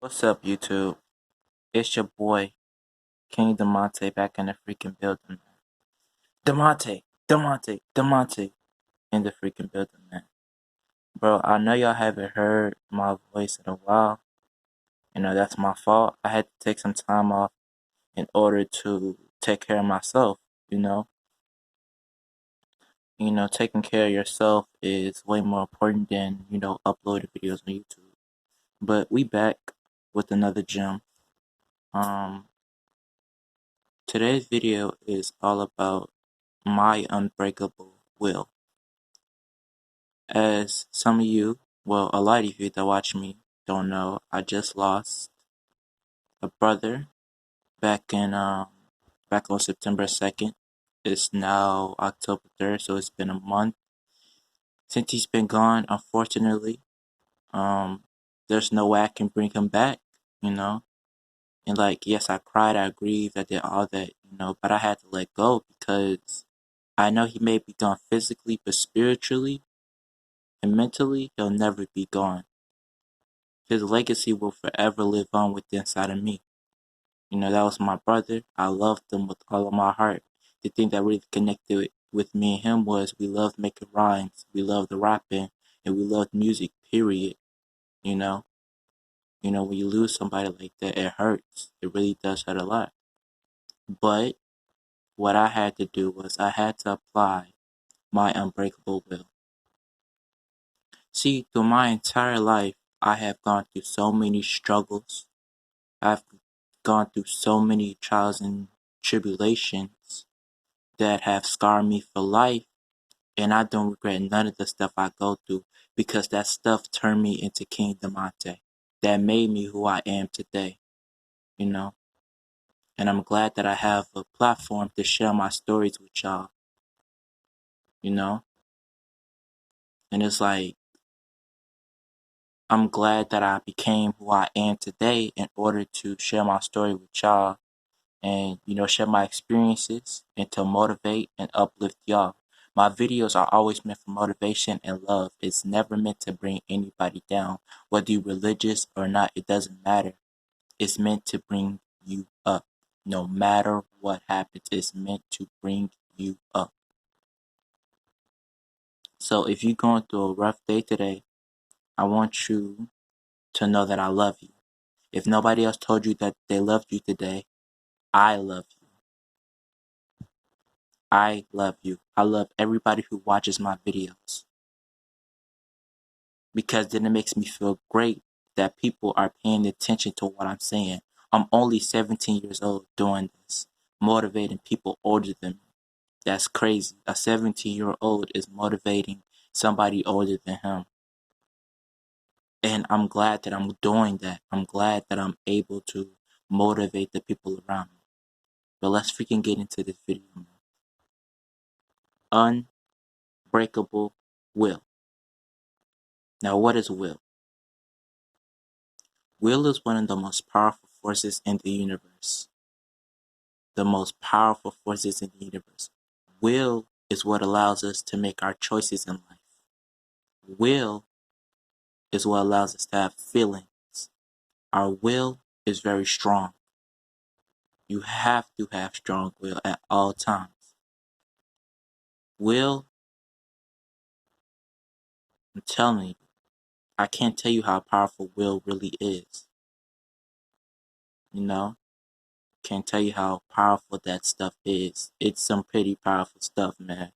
What's up, YouTube? It's your boy, King Demonte, back in the freaking building, man. Demonte, in the freaking building, man. Bro, I know y'all haven't heard my voice in a while. That's my fault. I had to take some time off in order to take care of myself, you know. Taking care of yourself is way more important than, uploading videos on YouTube. But we back with another gem. Um, Today's video is all about my unbreakable will. As some of you, well, a lot of you that watch me don't know, I just lost a brother back in back on September 2nd. It's now October 3rd, so it's been a month since he's been gone. Unfortunately, um, there's no way I can bring him back, you know. And like, yes, I cried, I grieved, I did all that, but I had to let go because I know he may be gone physically, but spiritually and mentally, he'll never be gone. His legacy will forever live on within inside of me. That was my brother. I loved him with all of my heart. The thing that really connected with me and him was we loved making rhymes, we loved the rapping, and we loved music, period. You know? When you lose somebody like that, it hurts. It really does hurt a lot. But what I had to do was I had to apply my unbreakable will. See, through my entire life, I have gone through so many struggles. I've gone through so many trials and tribulations that have scarred me for life, and I don't regret none of the stuff I go through because that stuff turned me into King Demonte. That made me who I am today, you know. And I'm glad that I have a platform to share my stories with y'all, you know. And it's like, I'm glad that I became who I am today in order to share my story with y'all and share my experiences and to motivate and uplift y'all. My videos are always meant for motivation and love. It's never meant to bring anybody down. Whether you're religious or not, it doesn't matter. It's meant to bring you up. No matter what happens, it's meant to bring you up. So if you're going through a rough day today, I want you to know that I love you. If nobody else told you that they loved you today, I love you. I love you. I love everybody who watches my videos. Because then it makes me feel great that people are paying attention to what I'm saying. I'm only 17 years old doing this, motivating people older than me. That's crazy. A 17-year-old is motivating somebody older than him. And I'm glad that I'm doing that. I'm glad that I'm able to motivate the people around me. But let's freaking get into this video, man. Unbreakable will. Now, what is will? Will is one of the most powerful forces in the universe. The most powerful forces in the universe. Will is what allows us to make our choices in life. Will is what allows us to have feelings. Our will is very strong. You have to have strong will at all times. Will, I'm telling you, I can't tell you how powerful will really is. Can't tell you how powerful that stuff is. It's some pretty powerful stuff, man.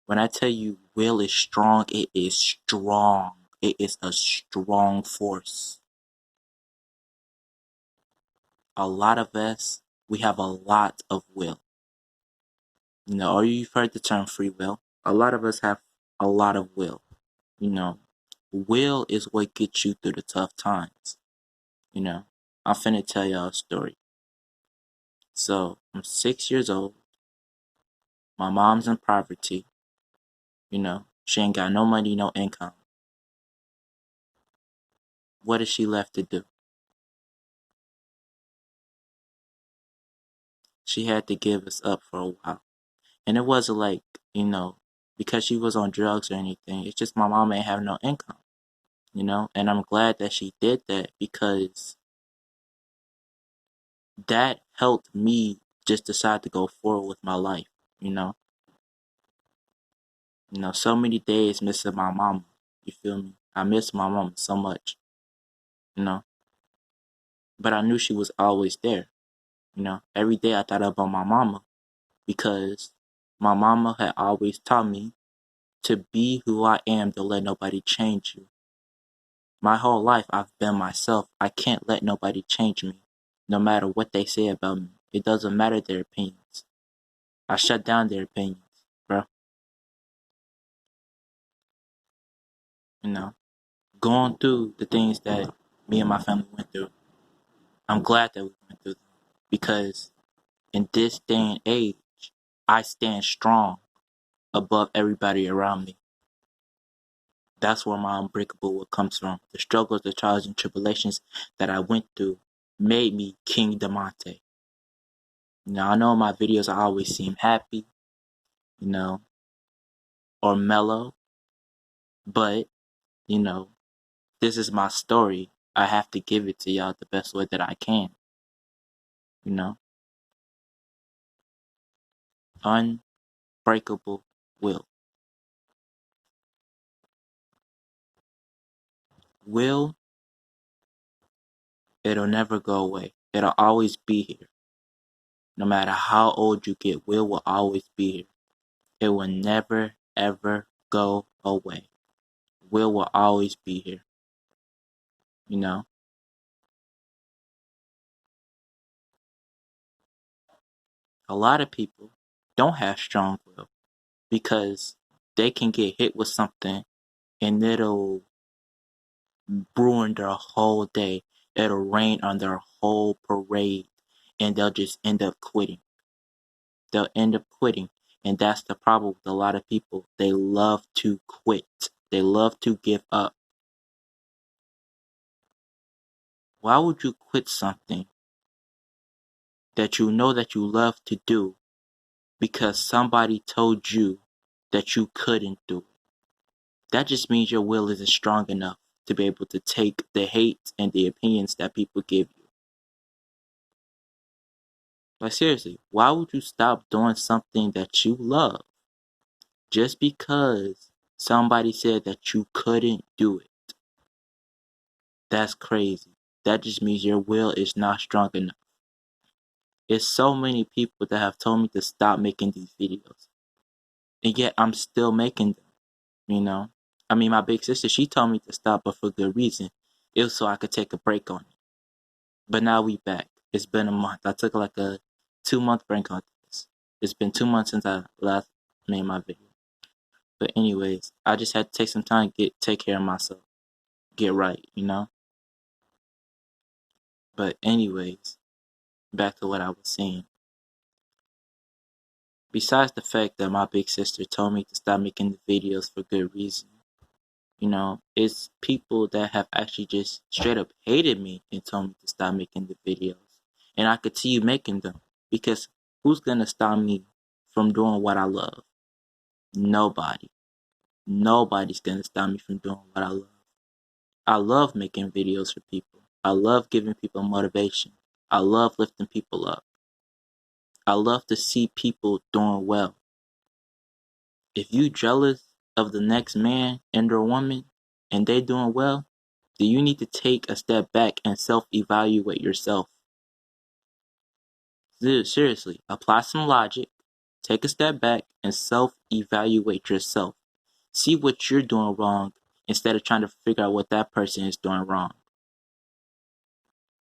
When I tell you will is strong, it is strong. It is a strong force. A lot of us, we have a lot of will. Or you've heard the term free will. A lot of us have a lot of will. Will is what gets you through the tough times. I'm finna tell y'all a story. So, I'm 6 years old. My mom's in poverty. She ain't got no money, no income. What is she left to do? She had to give us up for a while. And it wasn't like, because she was on drugs or anything. It's just my mom ain't have no income, And I'm glad that she did that because that helped me just decide to go forward with my life, you know. So many days missing my mama. You feel me? I miss my mama so much, you know. But I knew she was always there, Every day I thought about my mama because my mama had always taught me to be who I am, to let nobody change you. My whole life I've been myself. I can't let nobody change me, no matter what they say about me. It doesn't matter their opinions. I shut down their opinions, bro. You know, going through the things that me and my family went through, I'm glad that we went through them because in this day and age, I stand strong above everybody around me. That's where my unbreakable will comes from. The struggles, the trials, and tribulations that I went through made me King Demonte. I know in my videos I always seem happy, you know, or mellow, but, you know, this is my story. I have to give it to y'all the best way that I can, you know. Unbreakable will. Will, it'll never go away. It'll always be here. No matter how old you get, will always be here. It will never, ever go away. Will always be here, you know. A lot of people don't have strong will because they can get hit with something and it'll ruin their whole day. It'll rain on their whole parade and they'll just end up quitting. They'll end up quitting. And that's the problem with a lot of people. They love to quit. They love to give up. Why would you quit something that you know that you love to do because somebody told you that you couldn't do it? That just means your will isn't strong enough to be able to take the hate and the opinions that people give you. Like seriously, why would you stop doing something that you love just because somebody said that you couldn't do it? That's crazy. That just means your will is not strong enough. It's so many people that have told me to stop making these videos. And yet I'm still making them, you know? I mean, my big sister, she told me to stop, but for good reason. It was so I could take a break on it. But now we back. It's been a month. I took like a 2-month break on this. It's been 2 months since I last made my video. But anyways, I just had to take some time to take care of myself. Get right, you know? But anyways, back to what I was saying. Besides the fact that my big sister told me to stop making the videos for good reason, it's people that have actually just straight up hated me and told me to stop making the videos. And I continue making them because who's gonna stop me from doing what I love? Nobody. Nobody's gonna stop me from doing what I love. I love making videos for people. I love giving people motivation. I love lifting people up. I love to see people doing well. If you jealous of the next man and or woman and they doing well, then you need to take a step back and self-evaluate yourself. Dude, seriously, apply some logic, take a step back and self-evaluate yourself. See what you're doing wrong instead of trying to figure out what that person is doing wrong.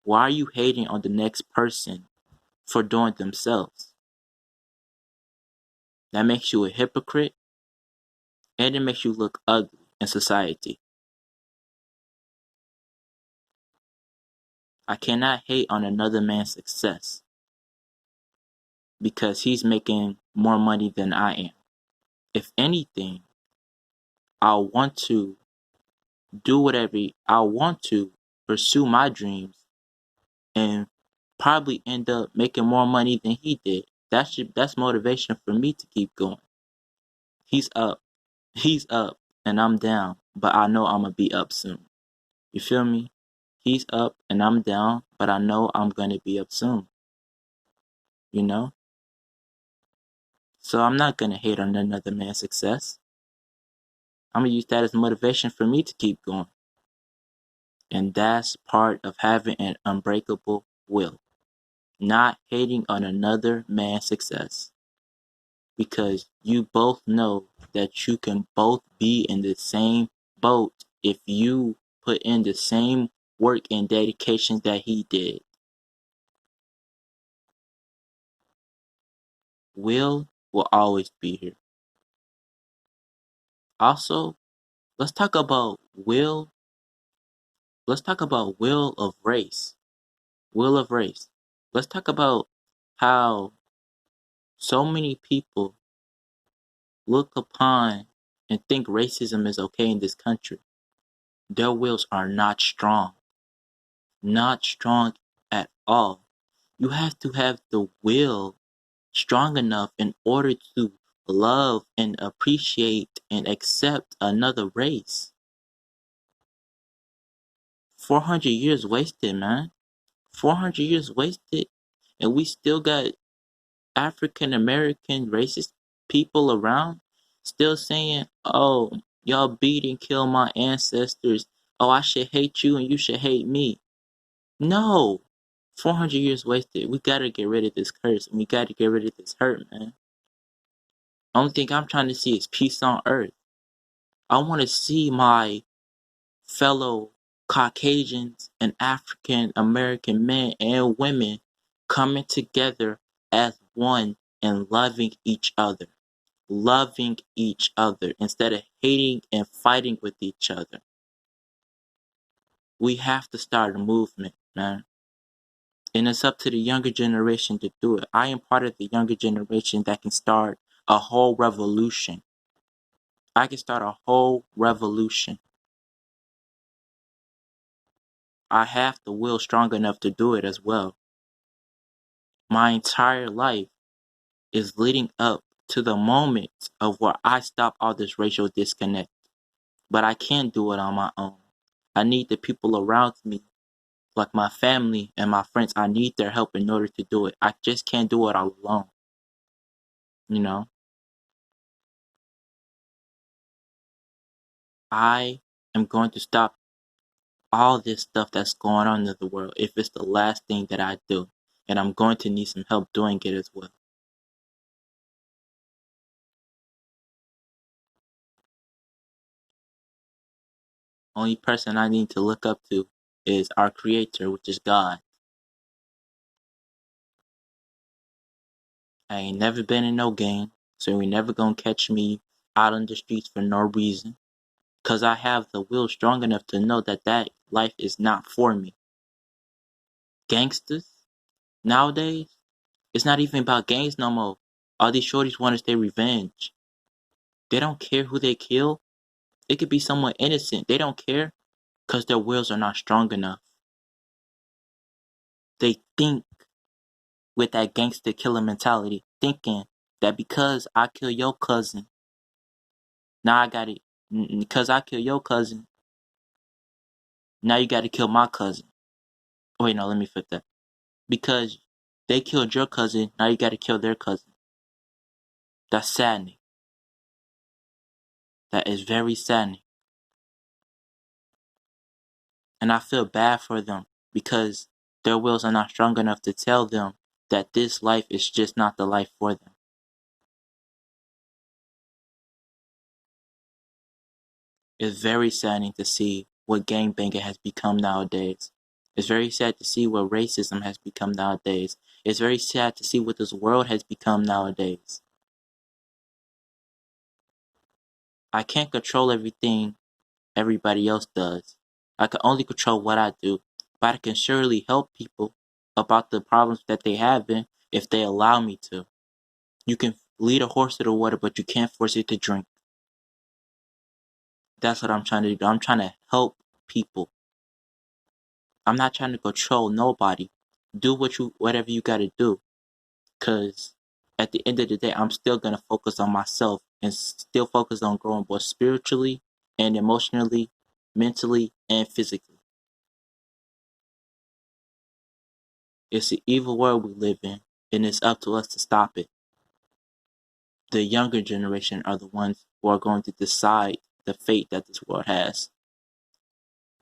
Why are you hating on the next person for doing themselves? That makes you a hypocrite and it makes you look ugly in society. I cannot hate on another man's success because he's making more money than I am. If anything, I want to do whatever I want to pursue my dreams and probably end up making more money than he did. That's motivation for me to keep going. He's up. He's up and I'm down, but I know I'm gonna be up soon. You feel me? He's up and I'm down, but I know I'm gonna be up soon. you know? So I'm not gonna hate on another man's success. I'm gonna use that as motivation for me to keep going. And that's part of having an unbreakable will. Not hating on another man's success. Because you both know that you can both be in the same boat if you put in the same work and dedication that he did. Will always be here. Also, let's talk about will. Let's talk about will of race. Will of race. Let's talk about how so many people look upon and think racism is okay in this country. Their wills are not strong. Not strong at all. You have to have the will strong enough in order to love and appreciate and accept another race. 400 years wasted, man. 400 years wasted, and we still got African American racist people around still saying, oh, y'all beat and kill my ancestors. Oh, I should hate you and you should hate me. No. 400 years wasted. We gotta get rid of this curse and we gotta get rid of this hurt, man. Only thing I'm trying to see is peace on earth. I want to see my fellow Caucasians and African American men and women coming together as one and loving each other. Loving each other instead of hating and fighting with each other. We have to start a movement, man. And it's up to the younger generation to do it. I am part of the younger generation that can start a whole revolution. I can start a whole revolution. I have the will strong enough to do it as well. My entire life is leading up to the moment of where I stop all this racial disconnect. But I can't do it on my own. I need the people around me, like my family and my friends. I need their help in order to do it. I just can't do it all alone. You know? I am going to stop all this stuff that's going on in the world if it's the last thing that I do. And I'm going to need some help doing it as well. Only person I need to look up to is our creator, which is God. I ain't never been in no game, so you never gonna catch me out on the streets for no reason. Cause I have the will strong enough to know that that life is not for me. Gangsters, nowadays, it's not even about gangs no more. All these shorties want is their revenge. They don't care who they kill. It could be someone innocent. They don't care because their wills are not strong enough. They think with that gangster killer mentality, thinking that because I kill your cousin, now I got it. Because I kill your cousin, now you got to kill my cousin. Oh, wait, no, let me flip that. Because they killed your cousin, now you got to kill their cousin. That's saddening. That is very saddening. And I feel bad for them because their wills are not strong enough to tell them that this life is just not the life for them. It's very saddening to see what gangbanging has become nowadays. It's very sad to see what racism has become nowadays. It's very sad to see what this world has become nowadays. I can't control everything everybody else does. I can only control what I do, but I can surely help people about the problems that they have in if they allow me to. You can lead a horse to the water, but you can't force it to drink. That's what I'm trying to do. I'm trying to help people. I'm not trying to control nobody. Do whatever you gotta do. Cause at the end of the day, I'm still gonna focus on myself and still focus on growing both spiritually and emotionally, mentally and physically. It's the evil world we live in. and it's up to us to stop it. The younger generation are the ones who are going to decide the fate that this world has.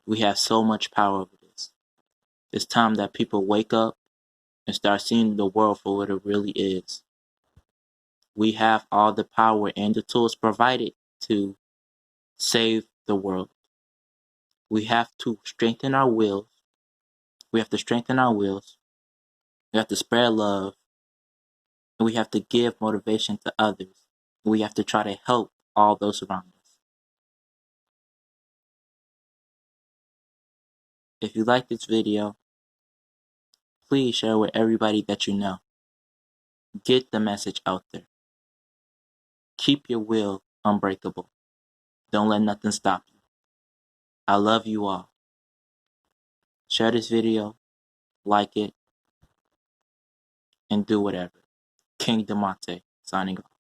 We have so much power over this. It's time that people wake up and start seeing the world for what it really is. We have all the power and the tools provided to save the world. We have to strengthen our wills. We have to strengthen our wills. We have to spread love. And we have to give motivation to others. We have to try to help all those around us. If you like this video, please share with everybody that you know. Get the message out there. Keep your will unbreakable. Don't let nothing stop you. I love you all. Share this video, like it, and do whatever. King DeMonte, signing off.